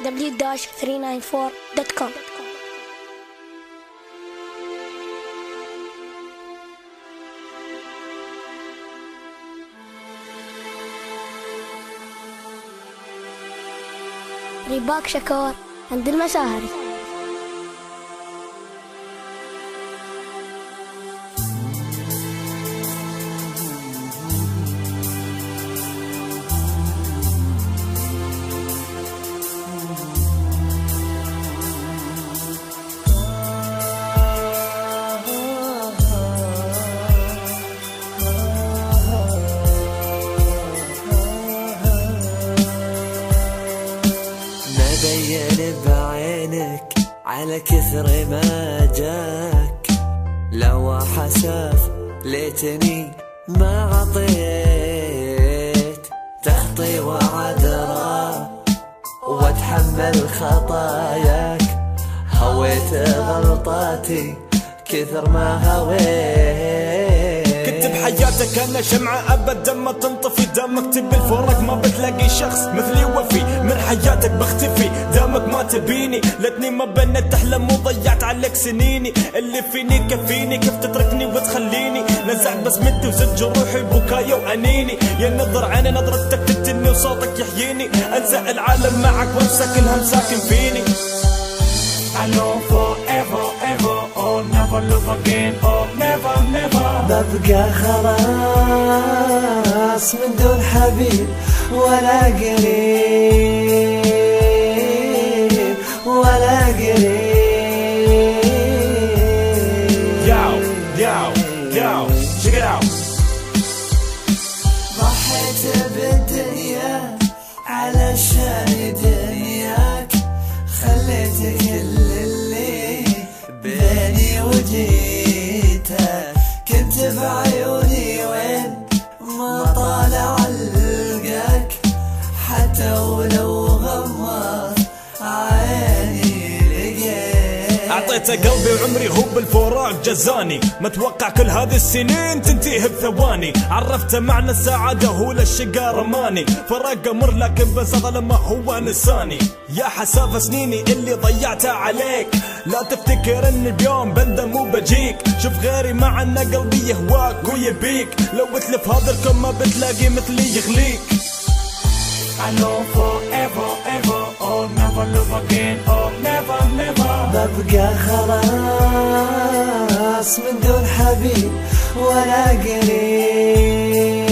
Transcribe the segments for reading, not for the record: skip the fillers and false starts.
w-394.com. رباك شكور عند المساهري. بين بعينك على كثر ما جاك، لو حساف ليتني ما عطيت، تخطي وعذرا واتحمل خطاياك، هويت غلطاتي كثر ما هويت. كنت بحياتك انا شمعة ابدا ما تنطفي، دام اكتب الفرق ما بتلاقي شخص مثلي وفي، من حياتك بختفي دامك ما تبيني، لتني ما بنت تحلم وضيعت عليك سنيني، اللي فيني كفيني كيف تتركني وتخليني، نزعت بسمتي وزد جروحي بكايا وانيني، يا نظر عيني نظرتك تقتلني وصوتك يحييني، انسى العالم معك وانسى كل هم ساكن فيني. I know forever ever or never love again or never never. ببقى خلاص من دون حبيب ولا قريب ولا قريب. Yo, yo, yo, check it out. ضحيت بالدنيا علشان دنياك، خليت كل اللي بيني وجيتك، كنت بعيوني وين ما طالع القاك، حتى ولو غمض عيني لقيت. اعطيته قلبي وعمري هو بالفراق جزاني، متوقع كل هذه السنين تنتهي بثواني، عرفته معنى السعادة هو للشقا رماني، فراق مر لكن ببساطة لما هو نساني، يا حسافة سنيني اللي ضيعتها عليك، لا تفتكر ان بيوم بندم وبجيك، شوف غيري مع ان قلبي يهواك ويبيك، لو تلف هذا الكون ما بتلاقي مثلي يغليك. I know forever ever or never love again or never never. ببقى خلاص من دون حبيب ولا قريب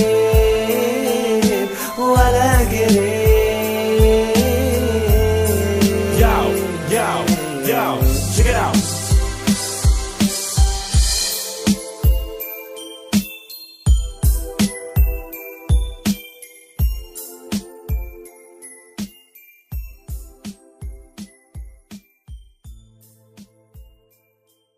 ولا قريب. Yo, yo, yo, check it out.